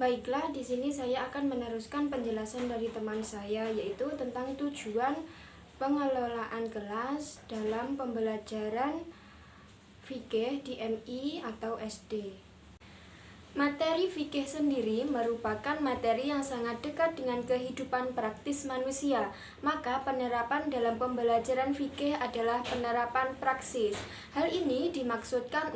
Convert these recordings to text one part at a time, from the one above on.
Baiklah, di sini saya akan meneruskan penjelasan dari teman saya, yaitu tentang tujuan pengelolaan kelas dalam pembelajaran fikih di MI atau SD. Materi fikih sendiri merupakan materi yang sangat dekat dengan kehidupan praktis manusia. Maka penerapan dalam pembelajaran fikih adalah penerapan praksis. Hal ini dimaksudkan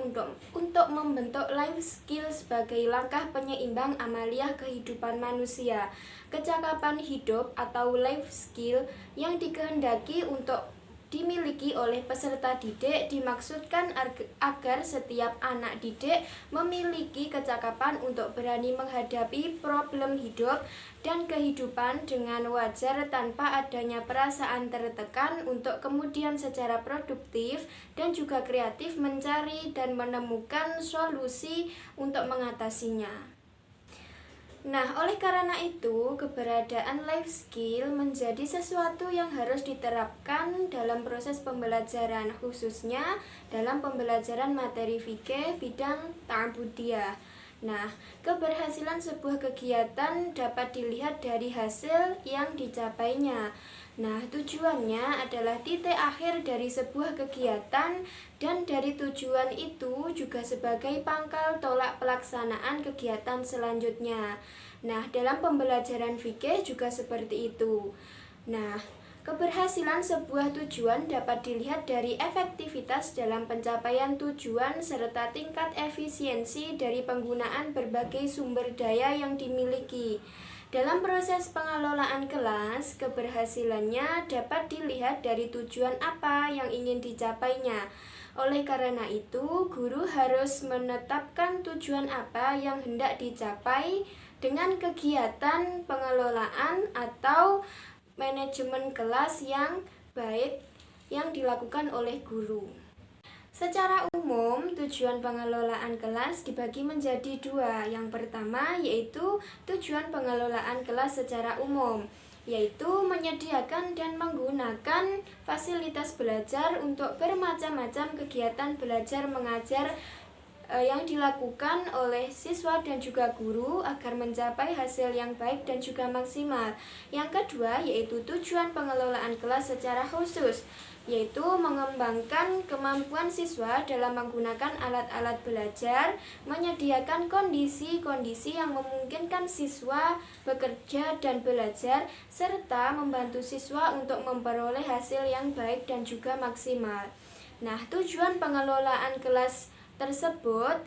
untuk membentuk life skill sebagai langkah penyeimbang amaliah kehidupan manusia. Kecakapan hidup atau life skill yang dikehendaki untuk dimiliki oleh peserta didik dimaksudkan agar setiap anak didik memiliki kecakapan untuk berani menghadapi problem hidup dan kehidupan dengan wajar tanpa adanya perasaan tertekan untuk kemudian secara produktif dan juga kreatif mencari dan menemukan solusi untuk mengatasinya. Nah, oleh karena itu, keberadaan life skill menjadi sesuatu yang harus diterapkan dalam proses pembelajaran, khususnya dalam pembelajaran materi fikih bidang ta'budiyah. Nah, keberhasilan sebuah kegiatan dapat dilihat dari hasil yang dicapainya. Nah, tujuannya adalah titik akhir dari sebuah kegiatan dan dari tujuan itu juga sebagai pangkal tolak pelaksanaan kegiatan selanjutnya. Nah, dalam pembelajaran fikih juga seperti itu. Nah, keberhasilan sebuah tujuan dapat dilihat dari efektivitas dalam pencapaian tujuan serta tingkat efisiensi dari penggunaan berbagai sumber daya yang dimiliki. Dalam proses pengelolaan kelas, keberhasilannya dapat dilihat dari tujuan apa yang ingin dicapainya. Oleh karena itu, guru harus menetapkan tujuan apa yang hendak dicapai dengan kegiatan pengelolaan atau manajemen kelas yang baik yang dilakukan oleh guru. Secara umum, tujuan pengelolaan kelas dibagi menjadi dua. Yang pertama yaitu tujuan pengelolaan kelas secara umum, yaitu menyediakan dan menggunakan fasilitas belajar untuk bermacam-macam kegiatan belajar mengajar yang dilakukan oleh siswa dan juga guru agar mencapai hasil yang baik dan juga maksimal. Yang kedua yaitu tujuan pengelolaan kelas secara khusus, yaitu mengembangkan kemampuan siswa dalam menggunakan alat-alat belajar, menyediakan kondisi-kondisi yang memungkinkan siswa bekerja dan belajar, serta membantu siswa untuk memperoleh hasil yang baik dan juga maksimal. Nah, tujuan pengelolaan kelas tersebut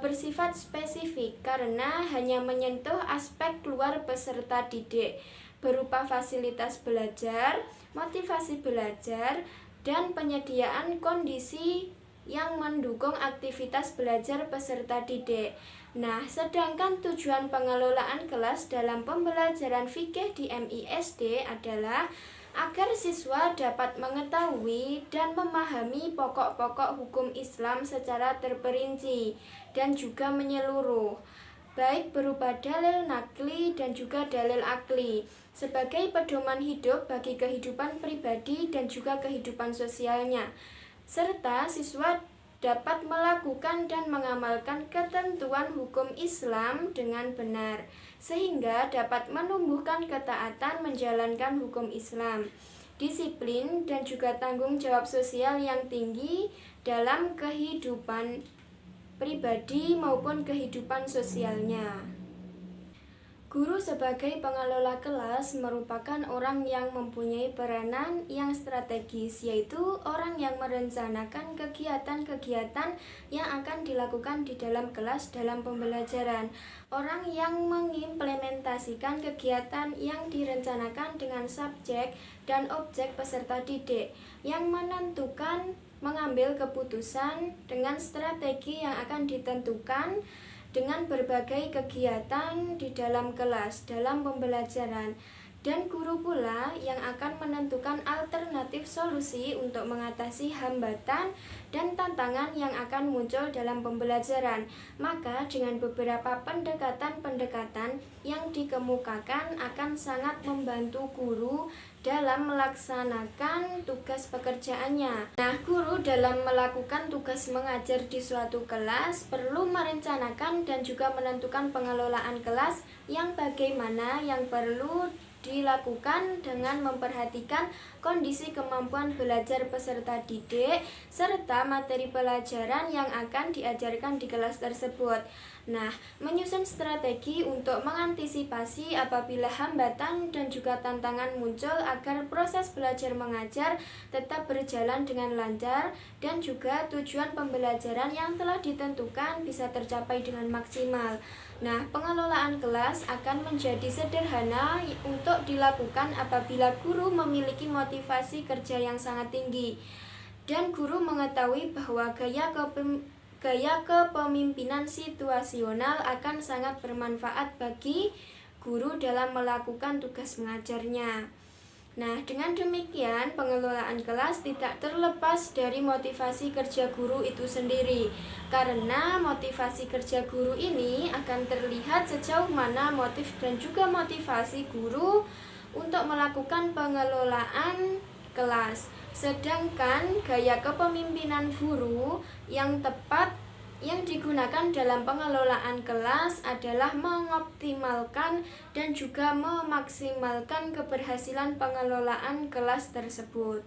bersifat spesifik karena hanya menyentuh aspek luar peserta didik berupa fasilitas belajar, motivasi belajar, dan penyediaan kondisi yang mendukung aktivitas belajar peserta didik. Nah, sedangkan tujuan pengelolaan kelas dalam pembelajaran fikih di MISD adalah agar siswa dapat mengetahui dan memahami pokok-pokok hukum Islam secara terperinci dan juga menyeluruh, baik berupa dalil nakli dan juga dalil akli, sebagai pedoman hidup bagi kehidupan pribadi dan juga kehidupan sosialnya, serta siswa dapat melakukan dan mengamalkan ketentuan hukum Islam dengan benar, sehingga dapat menumbuhkan ketaatan menjalankan hukum Islam, disiplin dan juga tanggung jawab sosial yang tinggi dalam kehidupan pribadi maupun kehidupan sosialnya. Guru sebagai pengelola kelas merupakan orang yang mempunyai peranan yang strategis, yaitu orang yang merencanakan kegiatan-kegiatan yang akan dilakukan di dalam kelas dalam pembelajaran. Orang yang mengimplementasikan kegiatan yang direncanakan dengan subjek dan objek peserta didik, yang menentukan mengambil keputusan dengan strategi yang akan ditentukan dengan berbagai kegiatan di dalam kelas dalam pembelajaran, dan guru pula yang akan menentukan alternatif solusi untuk mengatasi hambatan dan tantangan yang akan muncul dalam pembelajaran. Maka dengan beberapa pendekatan-pendekatan yang dikemukakan akan sangat membantu guru dalam melaksanakan tugas pekerjaannya. Nah, guru dalam melakukan tugas mengajar di suatu kelas perlu merencanakan dan juga menentukan pengelolaan kelas yang bagaimana yang perlu dilakukan dengan memperhatikan kondisi kemampuan belajar peserta didik serta materi pelajaran yang akan diajarkan di kelas tersebut. Nah, menyusun strategi untuk mengantisipasi apabila hambatan dan juga tantangan muncul agar proses belajar mengajar tetap berjalan dengan lancar dan juga tujuan pembelajaran yang telah ditentukan bisa tercapai dengan maksimal. Nah, pengelolaan kelas akan menjadi sederhana untuk dilakukan apabila guru memiliki motivasi kerja yang sangat tinggi dan guru mengetahui bahwa gaya kepemimpinan situasional akan sangat bermanfaat bagi guru dalam melakukan tugas mengajarnya. Nah, dengan demikian pengelolaan kelas tidak terlepas dari motivasi kerja guru itu sendiri. Karena motivasi kerja guru ini akan terlihat sejauh mana motif dan juga motivasi guru untuk melakukan pengelolaan kelas. Sedangkan gaya kepemimpinan guru yang tepat yang digunakan dalam pengelolaan kelas adalah mengoptimalkan dan juga memaksimalkan keberhasilan pengelolaan kelas tersebut.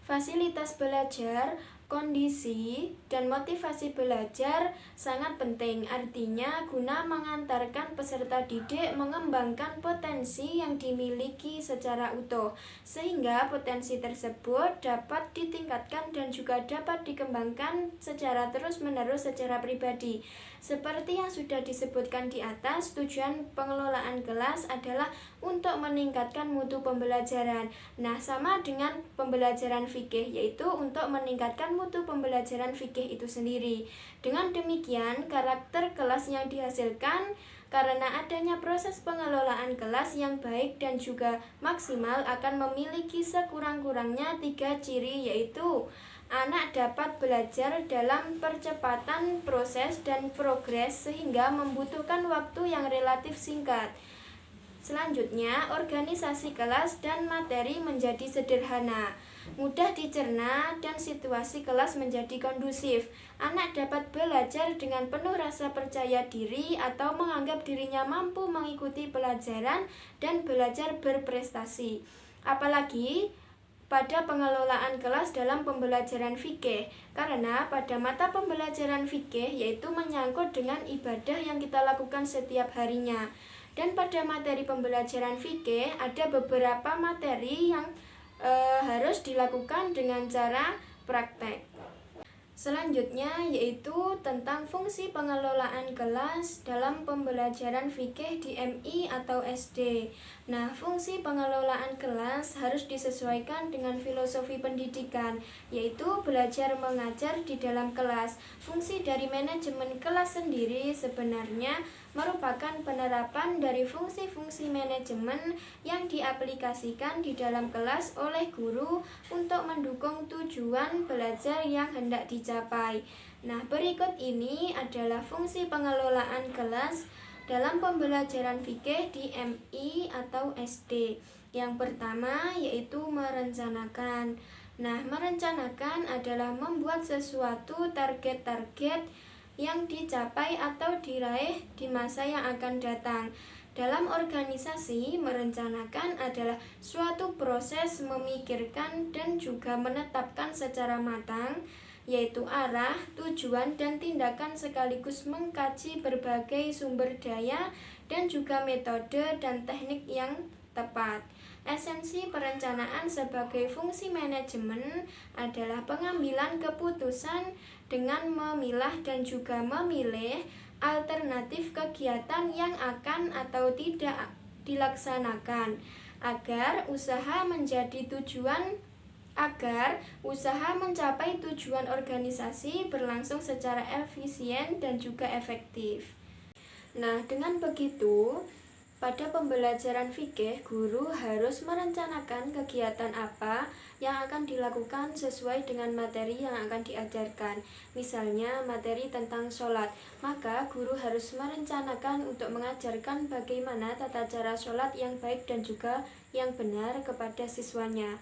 Fasilitas belajar, kondisi, dan motivasi belajar sangat penting. Artinya, guna mengantarkan peserta didik mengembangkan potensi yang dimiliki secara utuh, sehingga potensi tersebut dapat ditingkatkan dan juga dapat dikembangkan secara terus-menerus secara pribadi. Seperti yang sudah disebutkan di atas, tujuan pengelolaan kelas adalah untuk meningkatkan mutu pembelajaran. Nah, sama dengan pembelajaran fikih, yaitu untuk meningkatkan mutu pembelajaran fikih itu sendiri. Dengan demikian, karakter kelas yang dihasilkan karena adanya proses pengelolaan kelas yang baik dan juga maksimal akan memiliki sekurang-kurangnya 3 ciri, yaitu anak dapat belajar dalam percepatan proses dan progres sehingga membutuhkan waktu yang relatif singkat. Selanjutnya, organisasi kelas dan materi menjadi sederhana, mudah dicerna, dan situasi kelas menjadi kondusif. Anak dapat belajar dengan penuh rasa percaya diri atau menganggap dirinya mampu mengikuti pelajaran dan belajar berprestasi. Apalagi pada pengelolaan kelas dalam pembelajaran fikih, karena pada mata pembelajaran fikih yaitu menyangkut dengan ibadah yang kita lakukan setiap harinya. Dan pada materi pembelajaran fikih ada beberapa materi yang harus dilakukan dengan cara praktek. Selanjutnya yaitu tentang fungsi pengelolaan kelas dalam pembelajaran fikih di MI atau SD. Nah, fungsi pengelolaan kelas harus disesuaikan dengan filosofi pendidikan, yaitu belajar mengajar di dalam kelas. Fungsi dari manajemen kelas sendiri sebenarnya merupakan penerapan dari fungsi-fungsi manajemen yang diaplikasikan di dalam kelas oleh guru untuk mendukung tujuan belajar yang hendak dicapai. Nah, berikut ini adalah fungsi pengelolaan kelas dalam pembelajaran fikih di MI atau SD. Yang pertama yaitu merencanakan. Nah, merencanakan adalah membuat sesuatu target-target yang dicapai atau diraih di masa yang akan datang. Dalam organisasi, merencanakan adalah suatu proses memikirkan dan juga menetapkan secara matang, yaitu arah, tujuan, dan tindakan sekaligus mengkaji berbagai sumber daya dan juga metode dan teknik yang tepat. Esensi perencanaan sebagai fungsi manajemen adalah pengambilan keputusan dengan memilah dan juga memilih alternatif kegiatan yang akan atau tidak dilaksanakan agar usaha mencapai tujuan organisasi berlangsung secara efisien dan juga efektif. Nah, dengan begitu Pada pembelajaran fikih, guru harus merencanakan kegiatan apa yang akan dilakukan sesuai dengan materi yang akan diajarkan. Misalnya, materi tentang sholat, maka guru harus merencanakan untuk mengajarkan bagaimana tata cara sholat yang baik dan juga yang benar kepada siswanya.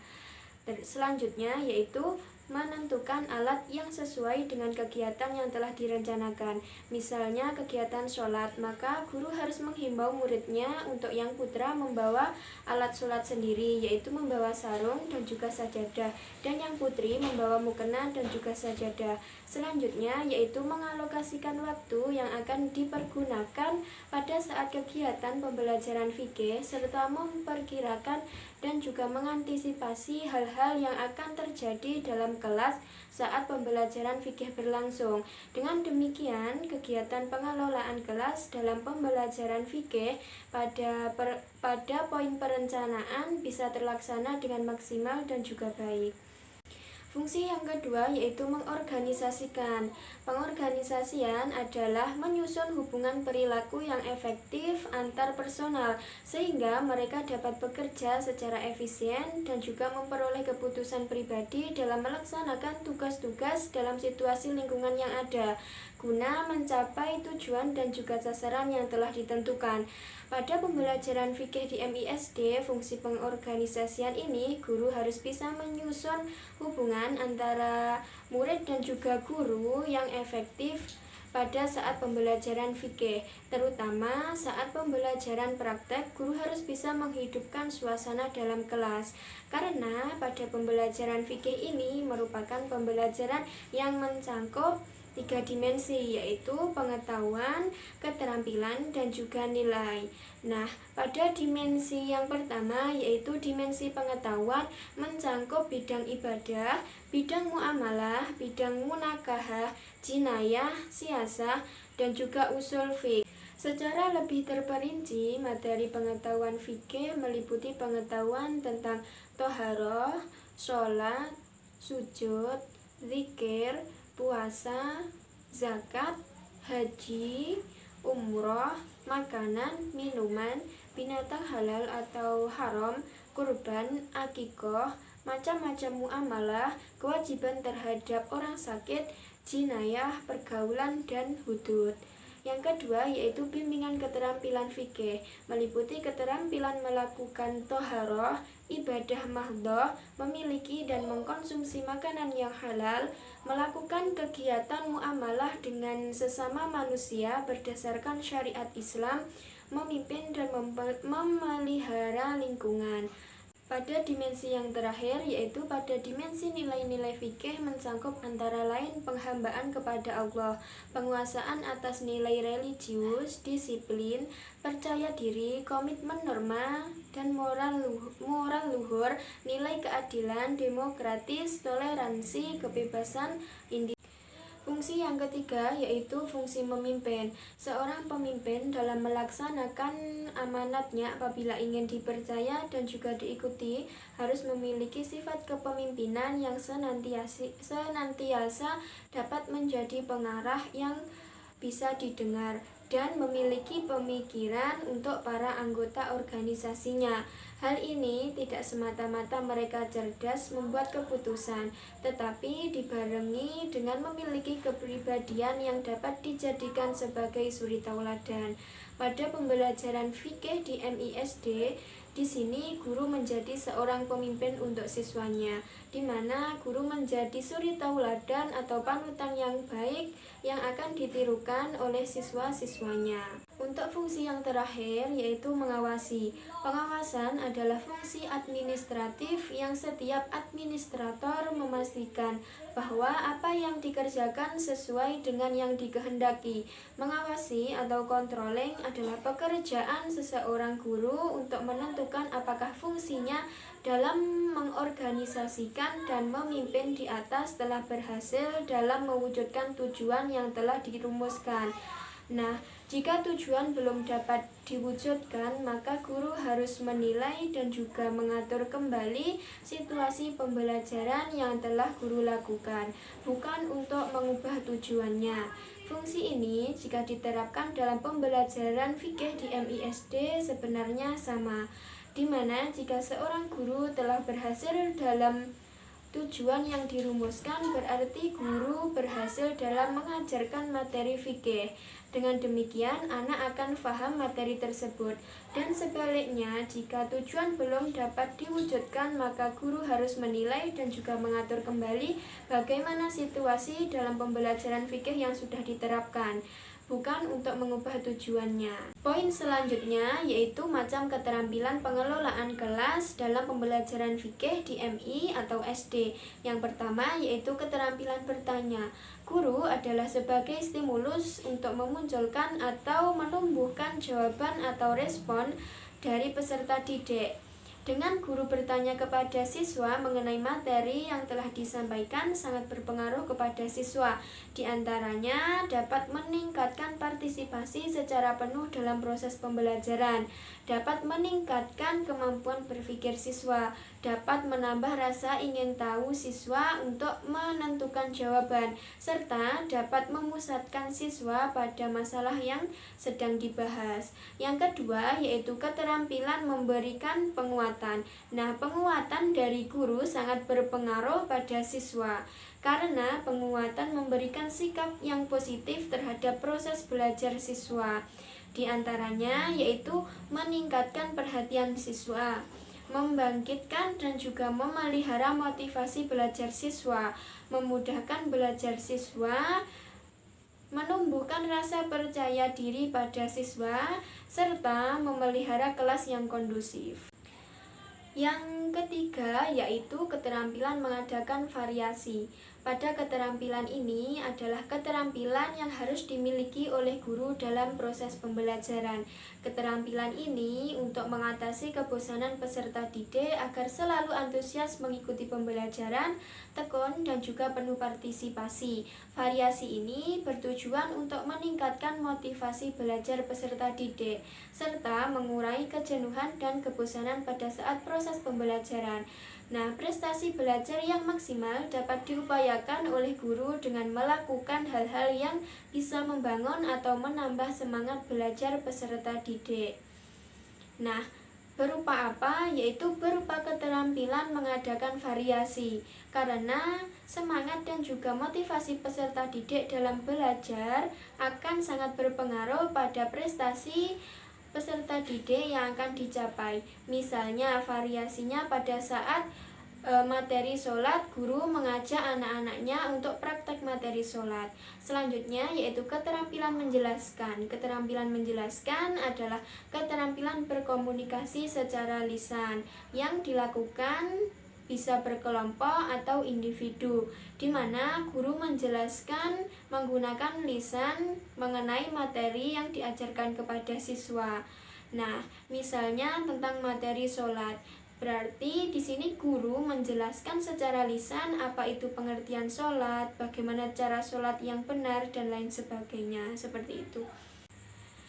Selanjutnya yaitu menentukan alat yang sesuai dengan kegiatan yang telah direncanakan. Misalnya kegiatan sholat, maka guru harus menghimbau muridnya untuk yang putra membawa alat sholat sendiri, yaitu membawa sarung dan juga sajadah, dan yang putri membawa mukena dan juga sajadah. Selanjutnya yaitu mengalokasikan waktu yang akan dipergunakan pada saat kegiatan pembelajaran fikih, serta memperkirakan dan juga mengantisipasi hal-hal yang akan terjadi dalam kelas saat pembelajaran fikih berlangsung. Dengan demikian, kegiatan pengelolaan kelas dalam pembelajaran fikih pada poin perencanaan bisa terlaksana dengan maksimal dan juga baik. Fungsi yang kedua yaitu mengorganisasikan. Pengorganisasian adalah menyusun hubungan perilaku yang efektif antar personal sehingga mereka dapat bekerja secara efisien dan juga memperoleh keputusan pribadi dalam melaksanakan tugas-tugas dalam situasi lingkungan yang ada guna mencapai tujuan dan juga sasaran yang telah ditentukan. Pada pembelajaran fikih di MISD, fungsi pengorganisasian ini, guru harus bisa menyusun hubungan antara murid dan juga guru yang efektif pada saat pembelajaran fikih, terutama saat pembelajaran praktek. Guru harus bisa menghidupkan suasana dalam kelas, karena pada pembelajaran fikih ini merupakan pembelajaran yang mencangkup 3 dimensi, yaitu pengetahuan, keterampilan, dan juga nilai. Nah, pada dimensi yang pertama yaitu dimensi pengetahuan mencangkup bidang ibadah, bidang muamalah, bidang munakahah, jinayah, siasah, dan juga usul fiqh. Secara lebih terperinci, materi pengetahuan fikih meliputi pengetahuan tentang toharoh, sholat, sujud, zikir, puasa, zakat, haji, umroh, makanan, minuman, binatang halal atau haram, kurban, akikoh, macam-macam muamalah, kewajiban terhadap orang sakit, jinayah, pergaulan, dan hudud. Yang kedua yaitu bimbingan keterampilan fikih, meliputi keterampilan melakukan toharoh, ibadah mahdhah, memiliki dan mengkonsumsi makanan yang halal, melakukan kegiatan muamalah dengan sesama manusia berdasarkan syariat Islam, memimpin dan memelihara lingkungan. Pada dimensi yang terakhir yaitu pada dimensi nilai-nilai fikih mencangkup antara lain penghambaan kepada Allah, penguasaan atas nilai religius, disiplin, percaya diri, komitmen norma dan moral luhur, nilai keadilan, demokratis, toleransi, kebebasan individu. Fungsi yang ketiga yaitu fungsi memimpin. Seorang pemimpin dalam melaksanakan amanatnya apabila ingin dipercaya dan juga diikuti harus memiliki sifat kepemimpinan yang senantiasa dapat menjadi pengarah yang bisa didengar dan memiliki pemikiran untuk para anggota organisasinya. Hal ini tidak semata-mata mereka cerdas membuat keputusan, tetapi dibarengi dengan memiliki kepribadian yang dapat dijadikan sebagai suri tauladan. Pada pembelajaran fikih di MISD, di sini guru menjadi seorang pemimpin untuk siswanya, di mana guru menjadi suri tauladan atau panutan yang baik yang akan ditirukan oleh siswa-siswanya. Untuk fungsi yang terakhir yaitu mengawasi. Pengawasan adalah fungsi administratif yang setiap administrator memastikan bahwa apa yang dikerjakan sesuai dengan yang dikehendaki. Mengawasi atau controlling adalah pekerjaan seseorang guru untuk menentukan apakah fungsinya dalam mengorganisasikan dan memimpin di atas telah berhasil dalam mewujudkan tujuan yang telah dirumuskan. Nah, jika tujuan belum dapat diwujudkan, maka guru harus menilai dan juga mengatur kembali situasi pembelajaran yang telah guru lakukan, bukan untuk mengubah tujuannya. Fungsi ini jika diterapkan dalam pembelajaran fikih di MISD sebenarnya sama, di mana jika seorang guru telah berhasil dalam tujuan yang dirumuskan, berarti guru berhasil dalam mengajarkan materi fikih. Dengan demikian, anak akan paham materi tersebut. Dan sebaliknya, jika tujuan belum dapat diwujudkan, maka guru harus menilai dan juga mengatur kembali bagaimana situasi dalam pembelajaran fikih yang sudah diterapkan, bukan untuk mengubah tujuannya. Poin selanjutnya yaitu macam keterampilan pengelolaan kelas dalam pembelajaran fikih di MI atau SD. Yang pertama yaitu keterampilan bertanya. Guru adalah sebagai stimulus untuk memunculkan atau menumbuhkan jawaban atau respon dari peserta didik. Dengan guru bertanya kepada siswa mengenai materi yang telah disampaikan sangat berpengaruh kepada siswa. Di antaranya dapat meningkatkan partisipasi secara penuh dalam proses pembelajaran, dapat meningkatkan kemampuan berpikir siswa, dapat menambah rasa ingin tahu siswa untuk menentukan jawaban, serta dapat memusatkan siswa pada masalah yang sedang dibahas. Yang kedua yaitu keterampilan memberikan penguatan. Nah, penguatan dari guru sangat berpengaruh pada siswa, karena penguatan memberikan sikap yang positif terhadap proses belajar siswa. Di antaranya yaitu meningkatkan perhatian siswa, membangkitkan dan juga memelihara motivasi belajar siswa, memudahkan belajar siswa, menumbuhkan rasa percaya diri pada siswa, serta memelihara kelas yang kondusif. Yang ketiga yaitu keterampilan mengadakan variasi. Pada keterampilan ini adalah keterampilan yang harus dimiliki oleh guru dalam proses pembelajaran. Keterampilan ini untuk mengatasi kebosanan peserta didik agar selalu antusias mengikuti pembelajaran, tekun dan juga penuh partisipasi. Variasi ini bertujuan untuk meningkatkan motivasi belajar peserta didik, serta mengurangi kejenuhan dan kebosanan pada saat proses pembelajaran. Nah, prestasi belajar yang maksimal dapat diupayakan oleh guru dengan melakukan hal-hal yang bisa membangun atau menambah semangat belajar peserta didik. Nah, berupa apa? Yaitu berupa keterampilan mengadakan variasi, karena semangat dan juga motivasi peserta didik dalam belajar akan sangat berpengaruh pada prestasi peserta didik yang akan dicapai. Misalnya variasinya pada saat materi sholat, guru mengajak anak-anaknya untuk praktek materi sholat. Selanjutnya yaitu keterampilan menjelaskan. Keterampilan menjelaskan adalah keterampilan berkomunikasi secara lisan yang dilakukan bisa berkelompok atau individu, di mana guru menjelaskan menggunakan lisan mengenai materi yang diajarkan kepada siswa. Nah, misalnya tentang materi sholat, berarti di sini guru menjelaskan secara lisan apa itu pengertian sholat, bagaimana cara sholat yang benar dan lain sebagainya, seperti itu.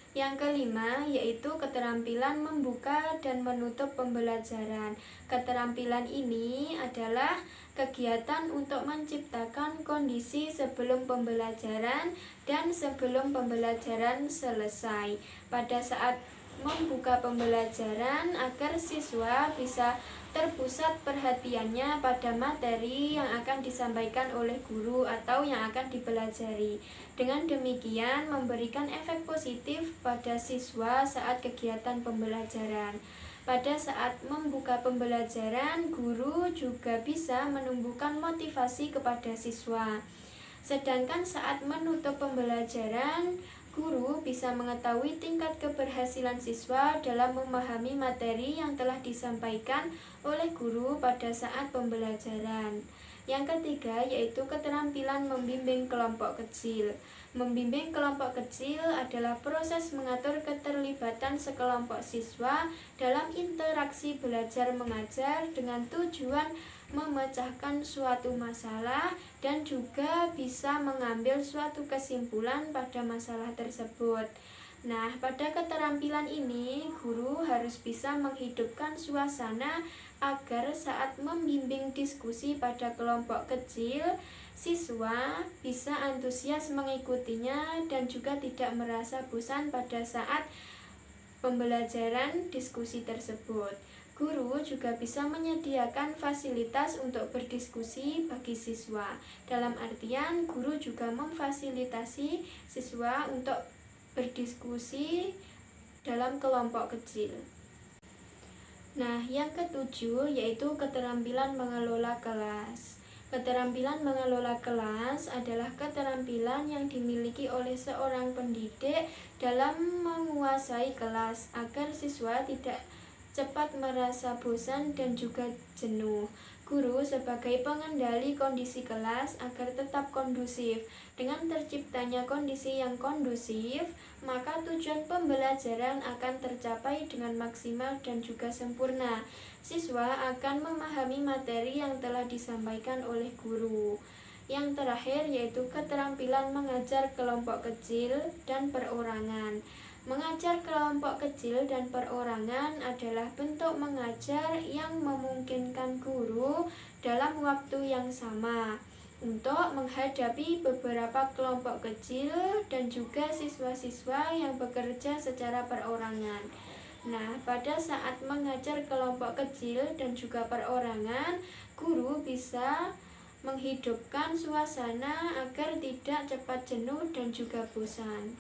Yang kelima yaitu keterampilan membuka dan menutup pembelajaran. Keterampilan ini adalah kegiatan untuk menciptakan kondisi sebelum pembelajaran dan sebelum pembelajaran selesai. Pada saat membuka pembelajaran agar siswa bisa terpusat perhatiannya pada materi yang akan disampaikan oleh guru atau yang akan dipelajari. Dengan demikian memberikan efek positif pada siswa saat kegiatan pembelajaran. Pada saat membuka pembelajaran, guru juga bisa menumbuhkan motivasi kepada siswa. Sedangkan saat menutup pembelajaran, guru bisa mengetahui tingkat keberhasilan siswa dalam memahami materi yang telah disampaikan oleh guru pada saat pembelajaran. Yang ketiga yaitu keterampilan membimbing kelompok kecil. Membimbing kelompok kecil adalah proses mengatur keterlibatan sekelompok siswa dalam interaksi belajar mengajar dengan tujuan memecahkan suatu masalah dan juga bisa mengambil suatu kesimpulan pada masalah tersebut. Nah, pada keterampilan ini, guru harus bisa menghidupkan suasana agar saat membimbing diskusi pada kelompok kecil, Siswa bisa antusias mengikutinya dan juga tidak merasa bosan pada saat pembelajaran diskusi tersebut. Guru juga bisa menyediakan fasilitas untuk berdiskusi bagi siswa. Dalam artian, guru juga memfasilitasi siswa untuk berdiskusi dalam kelompok kecil. Nah, yang ketujuh yaitu keterampilan mengelola kelas. Keterampilan mengelola kelas adalah keterampilan yang dimiliki oleh seorang pendidik dalam menguasai kelas agar siswa tidak cepat merasa bosan dan juga jenuh. Guru sebagai pengendali kondisi kelas agar tetap kondusif. Dengan terciptanya kondisi yang kondusif, maka tujuan pembelajaran akan tercapai dengan maksimal dan juga sempurna. Siswa akan memahami materi yang telah disampaikan oleh guru. Yang terakhir yaitu keterampilan mengajar kelompok kecil dan perorangan. Mengajar kelompok kecil dan perorangan adalah bentuk mengajar yang memungkinkan guru dalam waktu yang sama untuk menghadapi beberapa kelompok kecil dan juga siswa-siswa yang bekerja secara perorangan. Nah, pada saat mengajar kelompok kecil dan juga perorangan, guru bisa menghidupkan suasana agar tidak cepat jenuh dan juga bosan.